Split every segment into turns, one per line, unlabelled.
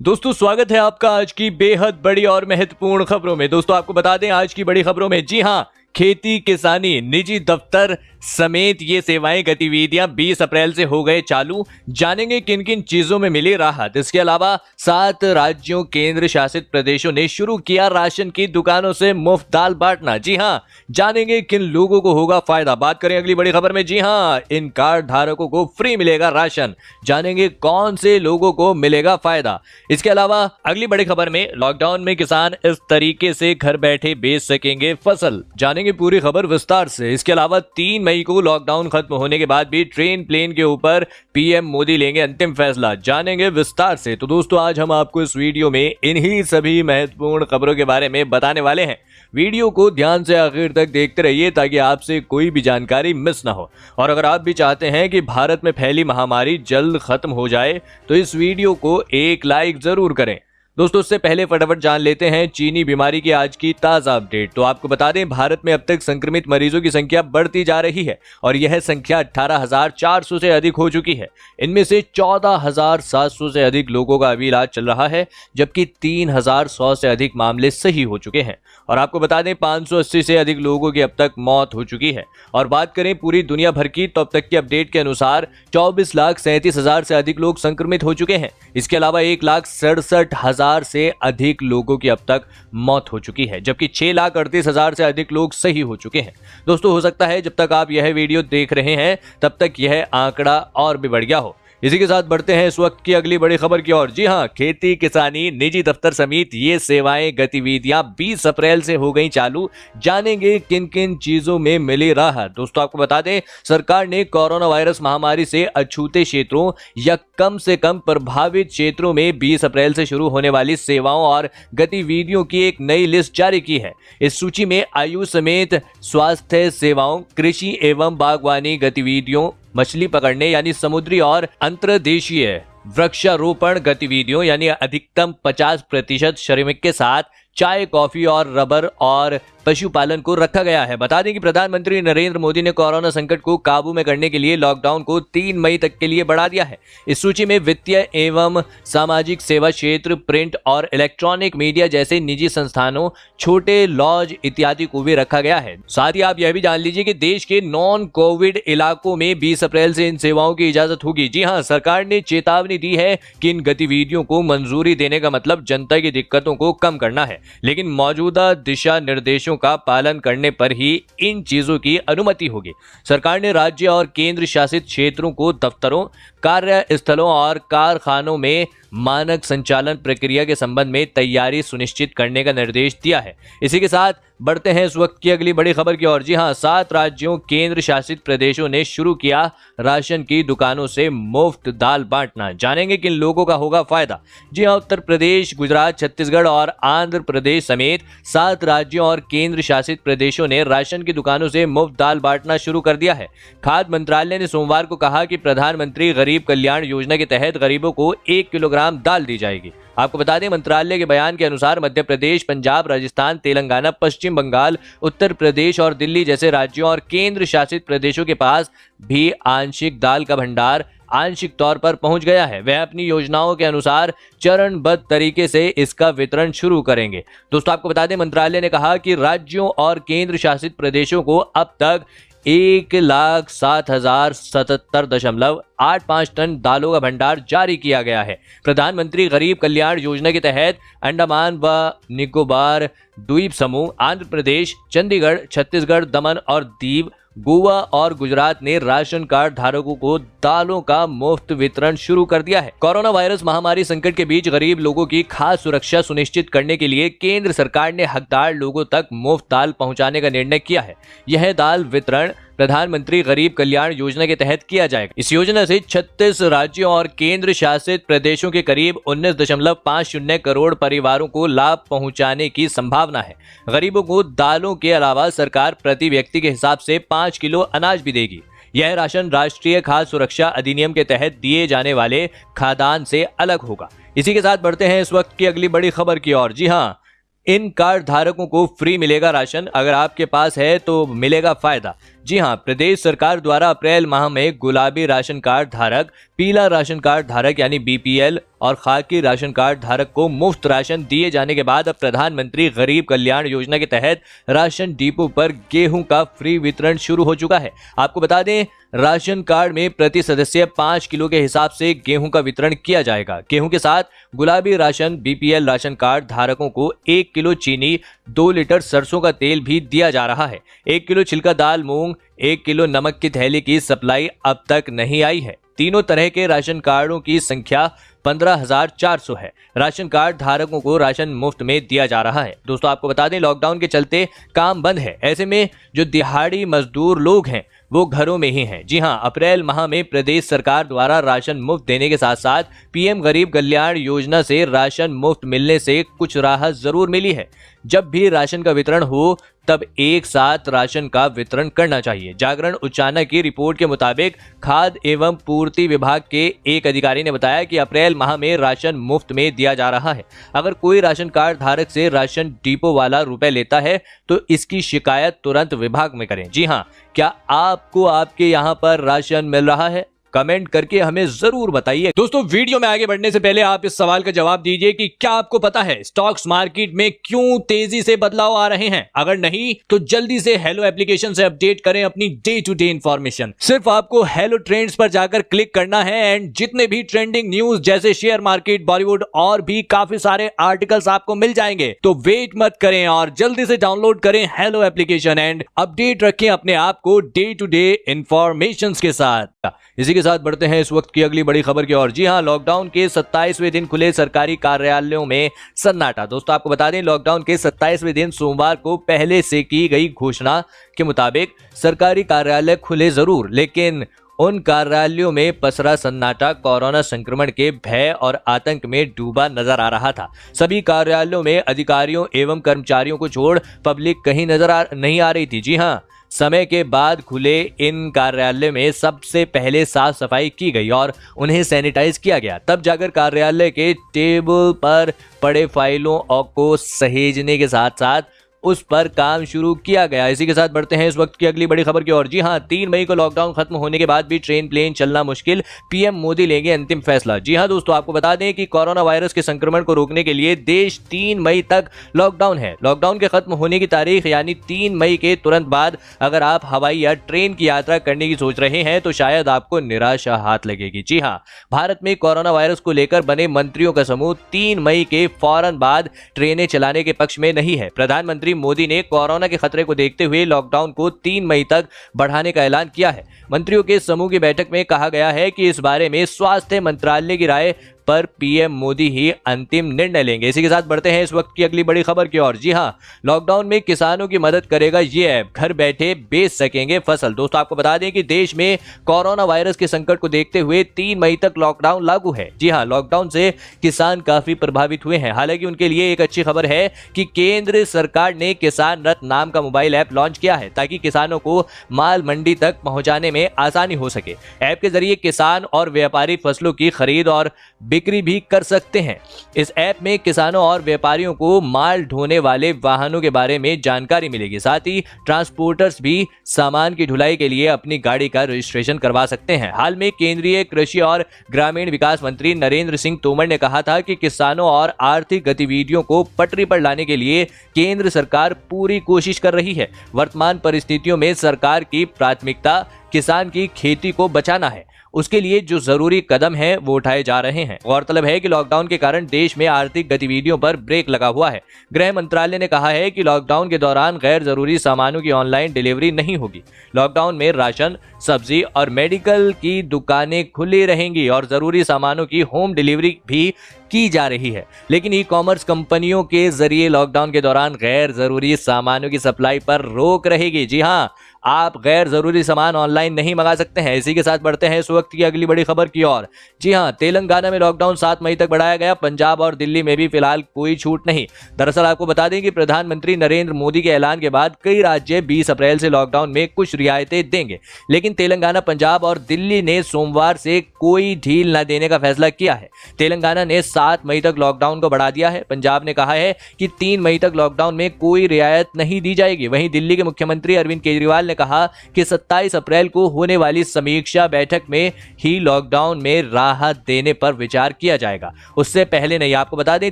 दोस्तों स्वागत है आपका आज की बेहद बड़ी और महत्वपूर्ण खबरों में। दोस्तों आपको बता दें आज की बड़ी खबरों में, जी हां, खेती किसानी निजी दफ्तर समेत ये सेवाएं गतिविधियां 20 अप्रैल से हो गए चालू। जानेंगे किन किन चीजों में मिली राहत। इसके अलावा 7 राज्यों केंद्र शासित प्रदेशों ने शुरू किया राशन की दुकानों से मुफ्त दाल बांटना। जी हां, जानेंगे किन लोगों को होगा फायदा। बात करें अगली बड़ी खबर में, जी हां, इन कार्ड धारकों को फ्री मिलेगा राशन। जानेंगे कौन से लोगों को मिलेगा फायदा। इसके अलावा अगली बड़ी खबर में, लॉकडाउन में किसान इस तरीके से घर बैठे बेच सकेंगे फसल। जानेंगे पूरी खबर विस्तार से। इसके अलावा 3 मई को लॉकडाउन खत्म होने के बाद भी ट्रेन प्लेन के ऊपर पीएम मोदी लेंगे अंतिम फैसला। जानेंगे विस्तार से। तो दोस्तों आज हम आपको इस वीडियो में इन्हीं सभी महत्वपूर्ण खबरों के बारे में बताने वाले हैं। वीडियो को ध्यान से आखिर तक देखते रहिए ताकि आपसे कोई भी जानकारी मिस ना हो। और अगर आप भी चाहते हैं कि भारत में फैली महामारी जल्द खत्म हो जाए तो इस वीडियो को एक लाइक जरूर करें। दोस्तों उससे पहले फटाफट जान लेते हैं चीनी बीमारी की आज की ताजा अपडेट। तो आपको बता दें भारत में अब तक संक्रमित मरीजों की संख्या बढ़ती जा रही है और यह संख्या 18,400 से अधिक हो चुकी है। इनमें से 14,700 से अधिक लोगों का अभी इलाज चल रहा है, जबकि 3,100 से अधिक मामले सही हो चुके हैं। और आपको बता दें 580 से अधिक लोगों की अब तक मौत हो चुकी है। और बात करें पूरी दुनिया भर की तो अब तक की अपडेट के अनुसार 24,37,000 से अधिक लोग संक्रमित हो चुके हैं। इसके अलावा 1,67,000 से अधिक लोगों की अब तक मौत हो चुकी है, जबकि 6,38,000 से अधिक लोग सही हो चुके हैं। दोस्तों हो सकता है जब तक आप यह वीडियो देख रहे हैं तब तक यह आंकड़ा और भी बढ़ गया हो। इसी के साथ बढ़ते हैं इस वक्त की अगली बड़ी खबर की ओर। जी हां, खेती किसानी निजी दफ्तर समेत ये सेवाएं गतिविधियां 20 अप्रैल से हो गई चालू। जानेंगे किन किन चीजों में मिली राहत। दोस्तों आपको बता दें सरकार ने कोरोना वायरस महामारी से अछूते क्षेत्रों या कम से कम प्रभावित क्षेत्रों में 20 अप्रैल से शुरू होने वाली सेवाओं और गतिविधियों की एक नई लिस्ट जारी की है। इस सूची में आयुष समेत स्वास्थ्य सेवाओं, कृषि एवं बागवानी गतिविधियों, मछली पकड़ने यानी समुद्री और अंतर्देशीय वृक्षारोपण गतिविधियों यानी अधिकतम 50% श्रमिक के साथ चाय, कॉफी और रबर और पशुपालन को रखा गया है। बता दें कि प्रधानमंत्री नरेंद्र मोदी ने कोरोना संकट को काबू में करने के लिए लॉकडाउन को 3 मई तक के लिए बढ़ा दिया है। इस सूची में वित्तीय एवं सामाजिक सेवा क्षेत्र, प्रिंट और इलेक्ट्रॉनिक मीडिया जैसे निजी संस्थानों, छोटे लॉज इत्यादि को भी रखा गया है। साथ ही आप यह भी जान लीजिए कि देश के नॉन कोविड इलाकों में 20 अप्रैल से इन सेवाओं की इजाजत होगी। जी हाँ, सरकार ने चेतावनी दी है कि इन गतिविधियों को मंजूरी देने का मतलब जनता की दिक्कतों को कम करना है, लेकिन मौजूदा दिशा निर्देशों का पालन करने पर ही इन चीजों की अनुमति होगी। सरकार ने राज्य और केंद्र शासित क्षेत्रों को दफ्तरों, कार्यस्थलों और कारखानों में मानक संचालन प्रक्रिया के संबंध में तैयारी सुनिश्चित करने का निर्देश दिया है। इसी के साथ बढ़ते हैं इस वक्त की अगली बड़ी खबर की ओर। जी हां, 7 राज्यों केंद्र शासित प्रदेशों ने शुरू किया राशन की दुकानों से मुफ्त दाल बांटना। जानेंगे किन लोगों का होगा फायदा। जी हां, उत्तर प्रदेश, गुजरात, छत्तीसगढ़ और आंध्र प्रदेश समेत 7 राज्यों और केंद्र शासित प्रदेशों ने राशन की दुकानों से मुफ्त दाल बांटना शुरू कर दिया है। खाद्य मंत्रालय ने सोमवार को कहा कि प्रधानमंत्री गरीब कल्याण योजना के तहत गरीबों को 1 किलोग्राम दाल दी जाएगी। आपको बता दें मंत्रालय के बयान के अनुसार मध्य प्रदेश, पंजाब, राजस्थान, तेलंगाना, पश्चिम बंगाल, उत्तर प्रदेश और दिल्ली जैसे राज्यों और केंद्र शासित प्रदेशों के पास भी आंशिक दाल का भंडार आंशिक तौर पर पहुंच गया है। वह अपनी योजनाओं के अनुसार चरणबद्ध तरीके से इसका वितरण शुरू करेंगे। दोस्तों आपको बता दें मंत्रालय ने कहा कि राज्यों और केंद्र शासित प्रदेशों को अब तक 1,07,077.85 टन दालों का भंडार जारी किया गया है। प्रधानमंत्री गरीब कल्याण योजना के तहत अंडमान व निकोबार द्वीप समूह, आंध्र प्रदेश, चंडीगढ़, छत्तीसगढ़, दमन और दीव, गोवा और गुजरात ने राशन कार्ड धारकों को दालों का मुफ्त वितरण शुरू कर दिया है। कोरोना वायरस महामारी संकट के बीच गरीब लोगों की खास सुरक्षा सुनिश्चित करने के लिए केंद्र सरकार ने हकदार लोगों तक मुफ्त दाल पहुंचाने का निर्णय किया है। यह दाल वितरण प्रधानमंत्री गरीब कल्याण योजना के तहत किया जाएगा। इस योजना से 36 राज्यों और केंद्र शासित प्रदेशों के करीब 19.50 करोड़ परिवारों को लाभ पहुंचाने की संभावना है। गरीबों को दालों के अलावा सरकार प्रति व्यक्ति के हिसाब से 5 किलो अनाज भी देगी। यह राशन राष्ट्रीय खाद्य सुरक्षा अधिनियम के तहत दिए जाने वाले खाद्यान्न से अलग होगा। इसी के साथ बढ़ते हैं इस वक्त की अगली बड़ी खबर की ओर। जी हाँ, इन कार्ड धारकों को फ्री मिलेगा राशन। अगर आपके पास है तो मिलेगा फायदा। जी हां, प्रदेश सरकार द्वारा अप्रैल माह में गुलाबी राशन कार्ड धारक, पीला राशन कार्ड धारक यानी बीपीएल और खाकी राशन कार्ड धारक को मुफ्त राशन दिए जाने के बाद अब प्रधानमंत्री गरीब कल्याण योजना के तहत राशन डिपो पर गेहूं का फ्री वितरण शुरू हो चुका है। आपको बता दें, राशन कार्ड में प्रति सदस्य 5 किलो के हिसाब से गेहूं का वितरण किया जाएगा। गेहूं के साथ गुलाबी राशन बीपीएल राशन कार्ड धारकों को 1 किलो चीनी, 2 लीटर सरसों का तेल भी दिया जा रहा है। 1 किलो छिलका दाल मूंग, 1 किलो नमक की थैली की सप्लाई अब तक नहीं आई है। तीनों तरह के राशन कार्डों की संख्या 15,400 है। राशन कार्ड धारकों को राशन मुफ्त में दिया जा रहा है। दोस्तों आपको बता दें, लॉकडाउन के चलते काम बंद है। ऐसे में जो दिहाड़ी मजदूर लोग हैं वो घरों में ही हैं। जी हां, अप्रैल माह में प्रदेश सरकार द्वारा राशन मुफ्त देने के साथ साथ पीएम गरीब कल्याण योजना से राशन मुफ्त मिलने से कुछ राहत जरूर मिली है। जब भी राशन का वितरण हो तब एक साथ राशन का वितरण करना चाहिए। जागरण उचाना की रिपोर्ट के मुताबिक खाद्य एवं पूर्ति विभाग के एक अधिकारी ने बताया कि अप्रैल माह में राशन मुफ्त में दिया जा रहा है। अगर कोई राशन कार्ड धारक से राशन डिपो वाला रुपए लेता है तो इसकी शिकायत तुरंत विभाग में करें। जी हां, क्या आपको आपके यहां पर राशन मिल रहा है? कमेंट करके हमें जरूर बताइए। दोस्तों, वीडियो में आगे बढ़ने से पहले आप इस सवाल का जवाब दीजिए कि क्या आपको पता है स्टॉक्स मार्केट में क्यों तेजी से बदलाव आ रहे हैं? अगर नहीं तो जल्दी से हेलो एप्लीकेशन से अपडेट करें अपनी डे टू डे इंफॉर्मेशन। सिर्फ आपको हेलो ट्रेंड्स पर जाकर क्लिक करना है एंड जितने भी ट्रेंडिंग न्यूज जैसे शेयर मार्केट, बॉलीवुड और भी काफी सारे आर्टिकल्स आपको मिल जाएंगे। तो वेट मत करें और जल्दी से डाउनलोड करें हेलो एप्लीकेशन एंड अपडेट रखें अपने आप को डे टू डे इंफॉर्मेशन के साथ। इसी के साथ बढ़ते हैं इस वक्त की अगली बड़ी खबर की ओर। जी हां, लॉकडाउन के 27वें दिन खुले सरकारी कार्यालयों में सन्नाटा। दोस्तों आपको बता दें, लॉकडाउन के 27वें दिन सोमवार को पहले से की गई घोषणा के मुताबिक सरकारी कार्यालय खुले जरूर, लेकिन उन कार्यालयों में पसरा सन्नाटा कोरोना संक्रमण के भय और आतंक में डूबा नजर आ रहा था। सभी कार्यालयों में अधिकारियों एवं कर्मचारियों को छोड़ पब्लिक कहीं नहीं आ रही थी। जी हां, समय के बाद खुले इन कार्यालय में सबसे पहले साफ सफाई की गई और उन्हें सैनिटाइज किया गया। तब जाकर कार्यालय के टेबल पर पड़े फाइलों को सहेजने के साथ साथ उस पर काम शुरू किया गया। इसी के साथ बढ़ते हैं इस वक्त की अगली बड़ी खबर की ओर। जी हां, 3 मई को लॉकडाउन खत्म होने के बाद भी ट्रेन प्लेन चलना मुश्किल, पीएम मोदी लेंगे अंतिम फैसला। जी हां दोस्तों, आपको बता दें कि कोरोना वायरस के संक्रमण को रोकने के लिए देश 3 मई तक लॉकडाउन है। लॉकडाउन के खत्म होने की तारीख यानी 3 मई के तुरंत बाद अगर आप हवाई या ट्रेन की यात्रा करने की सोच रहे हैं तो शायद आपको निराशा हाथ लगेगी। जी हां, भारत में कोरोना वायरस को लेकर बने मंत्रियों का समूह 3 मई के फौरन बाद ट्रेनें चलाने के पक्ष में नहीं है। प्रधानमंत्री मोदी ने कोरोना के खतरे को देखते हुए लॉकडाउन को 3 मई तक बढ़ाने का ऐलान किया है। मंत्रियों के समूह की बैठक में कहा गया है कि इस बारे में स्वास्थ्य मंत्रालय की राय पर पीएम मोदी ही अंतिम निर्णय लेंगे। इसी के साथ बढ़ते हैं इस वक्त की अगली बड़ी खबर की ओर। जी हां, लॉकडाउन में किसानों की मदद करेगा ये ऐप, घर बैठे बेच सकेंगे फसल। दोस्तों आपको बता दें कि देश में कोरोना वायरस के संकट को देखते हुए 3 मई तक लॉकडाउन लागू है। जी हां, लॉकडाउन से किसान काफी प्रभावित हुए हैं। हालांकि उनके लिए एक अच्छी खबर है कि केंद्र सरकार ने किसान रथ नाम का मोबाइल ऐप लॉन्च किया है ताकि किसानों को माल मंडी तक पहुंचाने में आसानी हो सके। ऐप के जरिए किसान और व्यापारी फसलों की खरीद और बिक्री भी कर सकते हैं। इस ऐप में किसानों और व्यापारियों को माल ढोने वाले वाहनों के बारे में जानकारी मिलेगी। साथ ही ट्रांसपोर्टर्स भी सामान की ढुलाई के लिए अपनी गाड़ी का रजिस्ट्रेशन करवा सकते हैं। हाल में केंद्रीय कृषि और ग्रामीण विकास मंत्री नरेंद्र सिंह तोमर ने कहा था कि किसानों और आर्थिक गतिविधियों को पटरी पर लाने के लिए केंद्र सरकार पूरी कोशिश कर रही है। वर्तमान परिस्थितियों में सरकार की प्राथमिकता किसान की खेती को बचाना है। उसके लिए जो जरूरी कदम हैं वो उठाए जा रहे हैं। गौरतलब है कि लॉकडाउन के कारण देश में आर्थिक गतिविधियों पर ब्रेक लगा हुआ है। गृह मंत्रालय ने कहा है कि लॉकडाउन के दौरान गैर जरूरी सामानों की ऑनलाइन डिलीवरी नहीं होगी। लॉकडाउन में राशन, सब्जी और मेडिकल की दुकानें खुली रहेंगी और जरूरी सामानों की होम डिलीवरी भी की जा रही है। लेकिन ई कॉमर्स कंपनियों के जरिए लॉकडाउन के दौरान गैर जरूरी सामानों की सप्लाई पर रोक रहेगी। जी हां, आप गैर जरूरी सामान ऑनलाइन नहीं मंगा सकते हैं। इसी के साथ बढ़ते हैं इस वक्त की अगली बड़ी खबर की ओर। जी हां, तेलंगाना में लॉकडाउन 7 मई तक बढ़ाया गया। पंजाब और दिल्ली में भी फिलहाल कोई छूट नहीं। दरअसल आपको बता दें कि प्रधानमंत्री नरेंद्र मोदी के ऐलान के बाद कई राज्य 20 अप्रैल से लॉकडाउन में कुछ रियायतें देंगे, लेकिन तेलंगाना, पंजाब और दिल्ली ने सोमवार से कोई ढील न देने का फैसला किया है। तेलंगाना ने 7 मई तक लॉकडाउन को बढ़ा दिया है। पंजाब ने कहा है कि 3 मई तक लॉकडाउन में कोई रियायत नहीं दी जाएगी। वहीं दिल्ली के मुख्यमंत्री अरविंद केजरीवाल ने कहा कि 27 अप्रैल को होने वाली समीक्षा बैठक में ही लॉकडाउन में राहत देने पर विचार किया जाएगा, उससे पहले नहीं। आपको बता दें,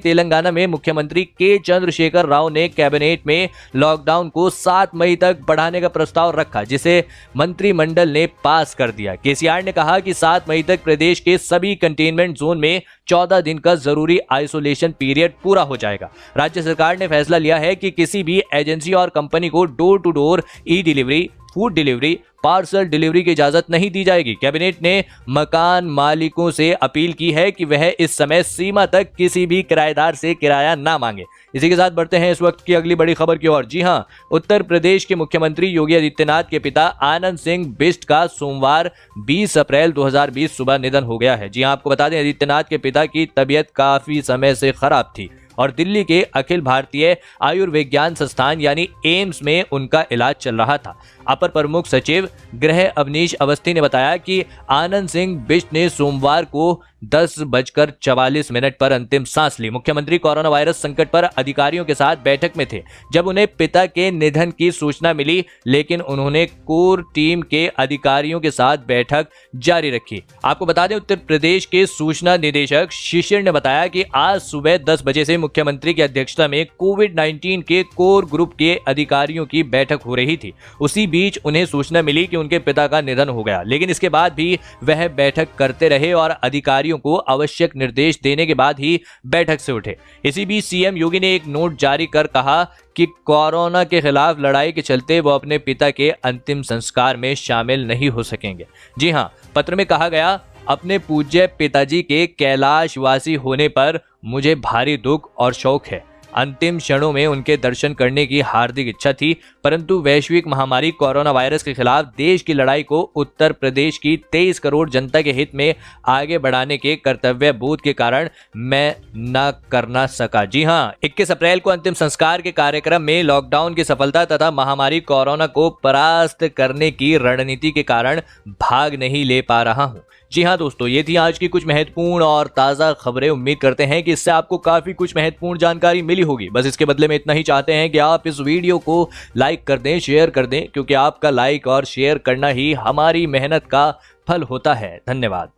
तेलंगाना में मुख्यमंत्री के चंद्रशेखर राव ने कैबिनेट में लॉकडाउन को 7 मई तक बढ़ाने का प्रस्ताव रखा, जिसे मंत्रिमंडल ने पास कर दिया। केसीआर ने कहा कि 7 मई तक प्रदेश के सभी कंटेनमेंट जोन में 14 दिन का जरूरी आइसोलेशन पीरियड पूरा हो जाएगा। राज्य सरकार ने फैसला लिया है कि किसी भी एजेंसी और कंपनी को door to door e delivery, food delivery, parcel delivery की इजाजत नहीं दी जाएगी। कैबिनेट ने मकान मालिकों से अपील की है कि वह इस समय सीमा तक किसी भी किराएदार से किराया ना मांगे। इसी के साथ बढ़ते हैं इस वक्त की अगली बड़ी खबर की ओर। जी हां, उत्तर प्रदेश के मुख्यमंत्री योगी आदित्यनाथ के पिता आनंद सिंह बिष्ट का सोमवार 20 अप्रैल 2020 सुबह निधन हो गया है। जी हां, आपको बता दें, आदित्यनाथ के पिता की तबीयत काफी समय से खराब थी और दिल्ली के अखिल भारतीय आयुर्विज्ञान संस्थान यानी एम्स में उनका इलाज चल रहा था। अपर प्रमुख सचिव गृह अवनीश अवस्थी ने बताया कि आनंद सिंह बिष्ट ने सोमवार को 10:44 पर अंतिम सांस ली। मुख्यमंत्री कोरोना वायरस संकट पर अधिकारियों के साथ बैठक में थे जब उन्हें पिता के निधन की सूचना मिली, लेकिन उन्होंने कोर टीम के अधिकारियों के साथ बैठक जारी रखी। आपको बता दें, उत्तर प्रदेश के सूचना निदेशक शिशिर ने बताया कि आज सुबह 10 बजे से मुख्यमंत्री की अध्यक्षता में कोविड-19 के कोर ग्रुप के अधिकारियों की बैठक हो रही थी। उसी बीच उन्हें सूचना मिली कि उनके पिता का निधन हो गया, लेकिन इसके बाद भी वह बैठक करते रहे और अधिकारियों को आवश्यक निर्देश देने के बाद ही बैठक से उठे। इसी बीच सीएम योगी ने एक नोट जारी कर कहा कि कोरोना के खिलाफ लड़ाई के चलते वो अपने पिता के अंतिम संस्कार में शामिल नहीं हो सकेंगे। जी हां, पत्र में कहा गया, अपने पूज्य पिताजी के कैलाशवासी होने पर मुझे भारी दुख और शोक है। अंतिम क्षणों में उनके दर्शन करने की हार्दिक इच्छा थी, परंतु वैश्विक महामारी कोरोना वायरस के खिलाफ देश की लड़ाई को उत्तर प्रदेश की 23 करोड़ जनता के हित में आगे बढ़ाने के कर्तव्य बोध के कारण मैं न करना सका। जी हां, 21 अप्रैल को अंतिम संस्कार के कार्यक्रम में लॉकडाउन की सफलता तथा महामारी कोरोना को परास्त करने की रणनीति के कारण भाग नहीं ले पा रहा हूं। जी हां दोस्तों, ये थी आज की कुछ महत्वपूर्ण और ताज़ा खबरें। उम्मीद करते हैं कि इससे आपको काफ़ी कुछ महत्वपूर्ण जानकारी मिली होगी। बस इसके बदले में इतना ही चाहते हैं कि आप इस वीडियो को लाइक कर दें, शेयर कर दें, क्योंकि आपका लाइक और शेयर करना ही हमारी मेहनत का फल होता है। धन्यवाद।